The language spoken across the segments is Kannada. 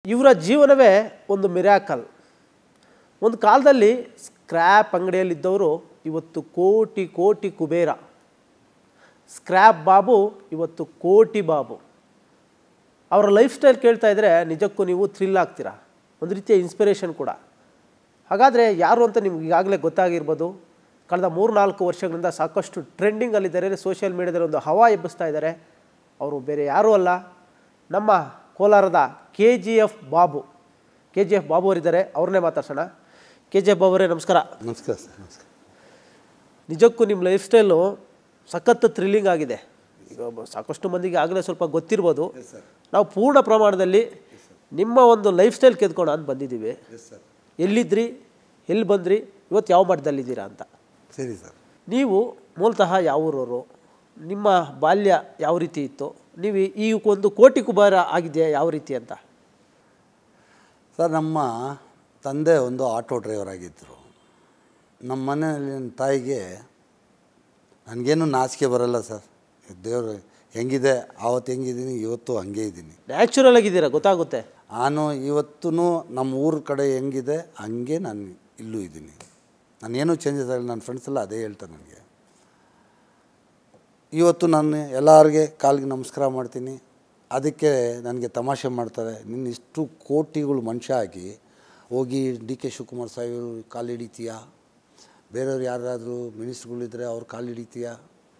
ಇವರ ಜೀವನವೇ ಒಂದು ಮಿರಾಕಲ್. ಒಂದು ಕಾಲದಲ್ಲಿ ಸ್ಕ್ರ್ಯಾಪ್ ಅಂಗಡಿಯಲ್ಲಿದ್ದವರು ಇವತ್ತು ಕೋಟಿ ಕೋಟಿ ಕುಬೇರ. ಸ್ಕ್ರ್ಯಾಪ್ ಬಾಬು ಇವತ್ತು ಕೋಟಿ ಬಾಬು. ಅವರ ಲೈಫ್ ಸ್ಟೈಲ್ ಕೇಳ್ತಾ ಇದ್ದರೆ ನಿಜಕ್ಕೂ ನೀವು ಥ್ರಿಲ್ ಆಗ್ತೀರಾ, ಒಂದು ರೀತಿಯ ಇನ್ಸ್ಪಿರೇಷನ್ ಕೂಡ. ಹಾಗಾದರೆ ಯಾರು ಅಂತ ನಿಮ್ಗೆ ಈಗಾಗಲೇ ಗೊತ್ತಾಗಿರ್ಬೋದು. ಕಳೆದ 3-4 ವರ್ಷಗಳಿಂದ ಸಾಕಷ್ಟು ಟ್ರೆಂಡಿಂಗಲ್ಲಿದ್ದಾರೆ, ಸೋಷಿಯಲ್ ಮೀಡಿಯಾದಲ್ಲಿ ಒಂದು ಹವಾ ಎಬ್ಬಿಸ್ತಾ ಇದ್ದಾರೆ. ಅವರು ಬೇರೆ ಯಾರೂ ಅಲ್ಲ, ನಮ್ಮ ಕೋಲಾರದ KGF ಬಾಬು. KGF ಬಾಬು ಅವರಿದ್ದಾರೆ, ಅವ್ರನ್ನೇ ಮಾತಾಡ್ಸೋಣ. KGF ಬಾಬು ಅವರೇ ನಮಸ್ಕಾರ. ನಮಸ್ಕಾರ ಸರ್. ನಮಸ್ಕಾರ. ನಿಜಕ್ಕೂ ನಿಮ್ಮ ಲೈಫ್ ಸ್ಟೈಲು ಸಖತ್ತು ಥ್ರಿಲ್ಲಿಂಗ್ ಆಗಿದೆ. ಈಗ ಸಾಕಷ್ಟು ಮಂದಿಗೆ ಆಗಲೇ ಸ್ವಲ್ಪ ಗೊತ್ತಿರ್ಬೋದು. ನಾವು ಪೂರ್ಣ ಪ್ರಮಾಣದಲ್ಲಿ ನಿಮ್ಮ ಒಂದು ಲೈಫ್ ಸ್ಟೈಲ್ ಕೆದ್ಕೊಂಡು ಅಂತ ಬಂದಿದ್ದೀವಿ. ಎಲ್ಲಿದ್ರಿ, ಎಲ್ಲಿ ಬಂದ್ರಿ, ಇವತ್ತು ಯಾವ ಮಟ್ಟದಲ್ಲಿದ್ದೀರಾ ಅಂತ. ಸರಿ ಸರ್. ನೀವು ಮೂಲತಃ ಯಾವ ಊರವರು, ನಿಮ್ಮ ಬಾಲ್ಯ ಯಾವ ರೀತಿ ಇತ್ತು, ನೀವು ಈ ಒಂದು ಕೋಟಿ ಕುಬೇರ ಆಗಿದೆಯಾ ಯಾವ ರೀತಿ ಅಂತ? ಸರ್, ನಮ್ಮ ತಂದೆ ಒಂದು ಆಟೋ ಡ್ರೈವರ್ ಆಗಿದ್ದರು. ನಮ್ಮ ಮನೆಯಲ್ಲಿ ನನ್ನ ತಾಯಿಗೆ ನನಗೇನು ನಾಚಿಕೆ ಬರಲ್ಲ ಸರ್. ದೇವರು ಹೆಂಗಿದೆ, ಆವತ್ತು ಹೆಂಗಿದ್ದೀನಿ, ಇವತ್ತು ಹಂಗೆ ಇದ್ದೀನಿ. ನ್ಯಾಚುರಲ್ ಆಗಿದ್ದೀರಾ, ಗೊತ್ತಾಗುತ್ತೆ. ನಾನು ಇವತ್ತೂ ನಮ್ಮ ಊರ ಕಡೆ ಹೆಂಗಿದೆ ಹಂಗೆ ನಾನು ಇಲ್ಲೂ ಇದ್ದೀನಿ. ನಾನೇನು ಚೇಂಜಸ್ ಆಗಿಲ್ಲ. ನನ್ನ ಫ್ರೆಂಡ್ಸ್ ಎಲ್ಲ ಅದೇ ಹೇಳ್ತಾರೆ ನನಗೆ. ಇವತ್ತು ನಾನು ಎಲ್ಲರಿಗೆ ಕಾಲಿಗೆ ನಮಸ್ಕಾರ ಮಾಡ್ತೀನಿ. ಅದಕ್ಕೆ ನನಗೆ ತಮಾಷೆ ಮಾಡ್ತಾರೆ, ನಿನ್ನ ಇಷ್ಟು ಕೋಟಿಗಳು ಮನುಷ್ಯ ಆಗಿ ಹೋಗಿ DK ಶಿವಕುಮಾರ್ ಸಾಹೇಬರು ಕಾಲು ಹಿಡಿತೀಯಾ, ಬೇರೆಯವ್ರು ಯಾರಾದರೂ ಮಿನಿಸ್ಟ್ರುಗಳಿದ್ದರೆ ಅವ್ರು ಕಾಲು ಹಿಡಿತೀಯಾ,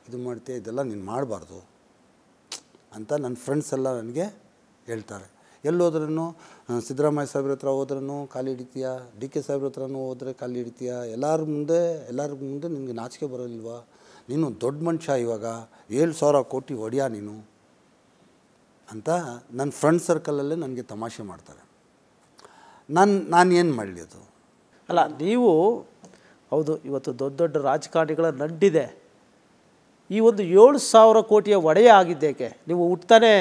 ಇದು ಮಾಡ್ತೀಯ, ಇದೆಲ್ಲ ನೀನು ಮಾಡಬಾರ್ದು ಅಂತ ನನ್ನ ಫ್ರೆಂಡ್ಸ್ ಎಲ್ಲ ನನಗೆ ಹೇಳ್ತಾರೆ. ಎಲ್ಲೋದ್ರೂ ಸಿದ್ದರಾಮಯ್ಯ ಸಾಹೇಬ್ರ ಹತ್ರ ಹೋದ್ರೂ ಕಾಲು ಹಿಡಿತೀಯಾ, DK ಸಾಹೇಬ್ರ ಹತ್ರನೂ ಹೋದರೆ ಕಾಲು ಹಿಡಿತೀಯಾ, ಎಲ್ಲರ ಮುಂದೆ ನಿನಗೆ ನಾಚಿಕೆ ಬರೋಲ್ವಾ, ನೀನು ದೊಡ್ಡ ಮನುಷ್ಯ, ಇವಾಗ 7,000 ಕೋಟಿ ಹೊಡೆಯ ನೀನು ಅಂತ ನನ್ನ ಫ್ರೆಂಡ್ ಸರ್ಕಲಲ್ಲೇ ನನಗೆ ತಮಾಷೆ ಮಾಡ್ತಾರೆ. ನಾನು ಏನು ಮಾಡಲಿ ಅದು? ಅಲ್ಲ, ನೀವು ಹೌದು ಇವತ್ತು ದೊಡ್ಡ ದೊಡ್ಡ ರಾಜಕಾರಣಿಗಳ ನಂಟಿದೆ. ಈ ಒಂದು 7,000 ಕೋಟಿಯ ಒಡೆಯ ಆಗಿದ್ದೇಕೆ? ನೀವು ಹುಟ್ತಾನೆ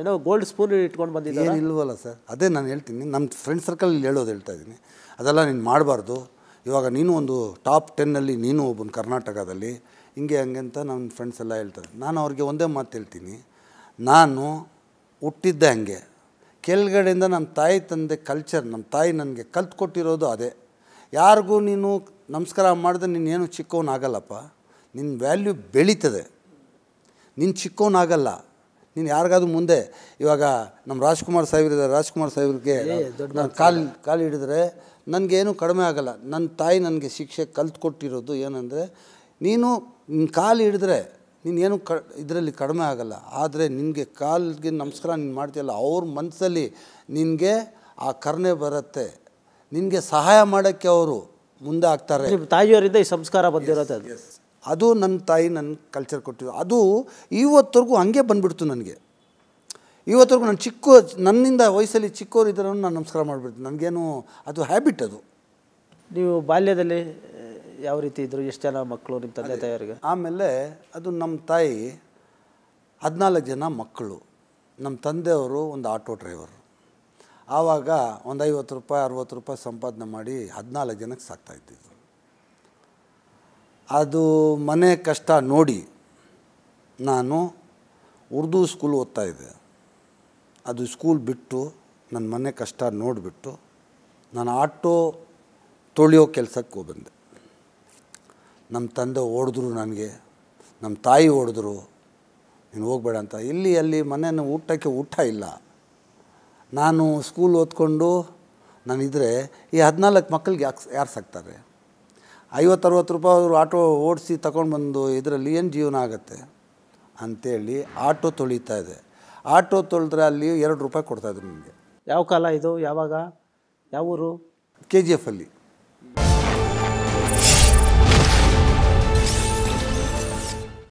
ಏನೋ ಗೋಲ್ಡ್ ಸ್ಪೂನ್ ಇಟ್ಕೊಂಡು ಬಂದಿದ್ದೀರಾ? ಏನಿಲ್ವಲ್ಲ ಸರ್, ಅದೇ ನಾನು ಹೇಳ್ತೀನಿ. ನಮ್ಮ ಫ್ರೆಂಡ್ ಸರ್ಕಲಲ್ಲಿ ಹೇಳ್ತಾ ಇದ್ದೀನಿ, ಅದೆಲ್ಲ ನೀನು ಮಾಡಬಾರ್ದು. ಇವಾಗ ನೀನು ಒಂದು ಟಾಪ್ 10ನಲ್ಲಿ ನೀನು ಒಬ್ಬನು ಕರ್ನಾಟಕದಲ್ಲಿ, ಹಿಂಗೆ ಹಂಗೆ ಅಂತ ನನ್ನ ಫ್ರೆಂಡ್ಸ್ ಎಲ್ಲ ಹೇಳ್ತಾರೆ. ನಾನು ಅವ್ರಿಗೆ ಒಂದೇ ಮಾತು ಹೇಳ್ತೀನಿ, ನಾನು ಹುಟ್ಟಿದ್ದೆ ಹಂಗೆ. ಕೆಳಗಡೆಯಿಂದ ನಮ್ಮ ತಾಯಿ ತಂದೆ ಕಲ್ಚರ್, ನಮ್ಮ ತಾಯಿ ನನಗೆ ಕಲ್ತ್ಕೊಟ್ಟಿರೋದು ಅದೇ. ಯಾರಿಗೂ ನೀನು ನಮಸ್ಕಾರ ಮಾಡಿದ್ರೆ ನೀನೇನು ಚಿಕ್ಕವನಾಗಲ್ಲಪ್ಪ, ನಿನ್ನ ವ್ಯಾಲ್ಯೂ ಬೆಳೀತದೆ, ನೀನು ಚಿಕ್ಕವನಾಗಲ್ಲ. ನೀನು ಯಾರಿಗಾದ್ರೂ ಮುಂದೆ, ಇವಾಗ ನಮ್ಮ ರಾಜ್ಕುಮಾರ್ ಸಾಹೇಬ್ರಿಗೆ ನಾನು ಕಾಲು ಹಿಡಿದ್ರೆ ನನಗೇನು ಕಡಿಮೆ ಆಗೋಲ್ಲ. ನನ್ನ ತಾಯಿ ನನಗೆ ಶಿಕ್ಷೆ ಕಲ್ತ್ಕೊಟ್ಟಿರೋದು ಏನಂದರೆ, ನೀನು ನಿನ್ನ ಕಾಲು ಹಿಡಿದ್ರೆ ನೀನೇನು ಇದರಲ್ಲಿ ಕಡಿಮೆ ಆಗೋಲ್ಲ. ಆದರೆ ನಿನಗೆ ಕಾಲಿಗೆ ನಮಸ್ಕಾರ ನೀನು ಮಾಡ್ತೀಯಲ್ಲ, ಅವ್ರ ಮನಸ್ಸಲ್ಲಿ ನಿನಗೆ ಆ ಕರುಣೆ ಬರುತ್ತೆ, ನಿನಗೆ ಸಹಾಯ ಮಾಡೋಕ್ಕೆ ಅವರು ಮುಂದೆ ಆಗ್ತಾರೆ. ನಿಮ್ಮ ತಾಯಿಯವರಿಂದ ಈ ಸಂಸ್ಕಾರ ಬಂದಿರೋದು ಅದು ನನ್ನ ತಾಯಿ ನನ್ನ ಕಲ್ಚರ್ ಕೊಟ್ಟಿದ್ದು. ಅದು ಇವತ್ತರೆಗೂ ಹಂಗೆ ಬಂದುಬಿಡ್ತು ನನಗೆ. ಇವತ್ತರೆಗೂ ನಾನು ನನ್ನಿಂದ ವಯಸ್ಸಲ್ಲಿ ಚಿಕ್ಕವರು ಇದ್ರೂ ನಾನು ನಮಸ್ಕಾರ ಮಾಡಿಬಿಡ್ತೀನಿ. ನನಗೇನು ಅದು ಹ್ಯಾಬಿಟ್ ಅದು. ನೀವು ಬಾಲ್ಯದಲ್ಲಿ ಯಾವ ರೀತಿ ಇದ್ದರು, ಎಷ್ಟು ಜನ ಮಕ್ಕಳು ನಿಮ್ಮ ತಂದೆ ತಾಯಿಯವರಿಗೆ? ಆಮೇಲೆ ಅದು ನಮ್ಮ ತಾಯಿ 14 ಜನ ಮಕ್ಕಳು. ನಮ್ಮ ತಂದೆಯವರು ಒಂದು ಆಟೋ ಡ್ರೈವರು. ಆವಾಗ ಒಂದು 50 ರೂಪಾಯಿ 60 ರೂಪಾಯಿ ಸಂಪಾದನೆ ಮಾಡಿ 14 ಜನಕ್ಕೆ ಸಾಕ್ತಾಯಿದ್ದಿದ್ದು. ಅದು ಮನೆ ಕಷ್ಟ ನೋಡಿ ನಾನು ಉರ್ದು ಸ್ಕೂಲ್ ಓದ್ತಾಯಿದ್ದೆ. ಅದು ಸ್ಕೂಲ್ ಬಿಟ್ಟು ನನ್ನ ಮನೆ ಕಷ್ಟ ನೋಡಿಬಿಟ್ಟು ನಾನು ಆಟೋ ತೊಳೆಯೋ ಕೆಲಸಕ್ಕೆ ಹೋಗ್ಬಂದೆ. ನಮ್ಮ ತಂದೆ ಹೊಡೆದ್ರು ನನಗೆ, ನಮ್ಮ ತಾಯಿ ಹೊಡೆದ್ರು, ನೀನು ಹೋಗಬೇಡ ಅಂತ. ಅಲ್ಲಿ ಮನೆಯನ್ನು ಊಟಕ್ಕೆ ಊಟ ಇಲ್ಲ. ನಾನು ಸ್ಕೂಲ್ ಓದ್ಕೊಂಡು ನಾನಿದ್ದರೆ ಈ 14 ಮಕ್ಕಳಿಗೆ ಯಾರು ಸಾಕ್ತಾರೆ? 50-60 ರೂಪಾಯಿ ಅವರು ಆಟೋ ಓಡಿಸಿ ತಗೊಂಡ್ಬಂದು ಇದರಲ್ಲಿ ಏನು ಜೀವನ ಆಗುತ್ತೆ ಅಂಥೇಳಿ ಆಟೋ ತೊಳಿತಾ ಇದೆ. ಆಟೋ ತೊಳೆದ್ರೆ ಅಲ್ಲಿ 2 ರೂಪಾಯಿ ಕೊಡ್ತಾಯಿದ್ರು ನನಗೆ. ಯಾವ ಕಾಲ ಇದು, ಯಾವಾಗ, ಯಾವ ಊರು? KGF ಅಲ್ಲಿ.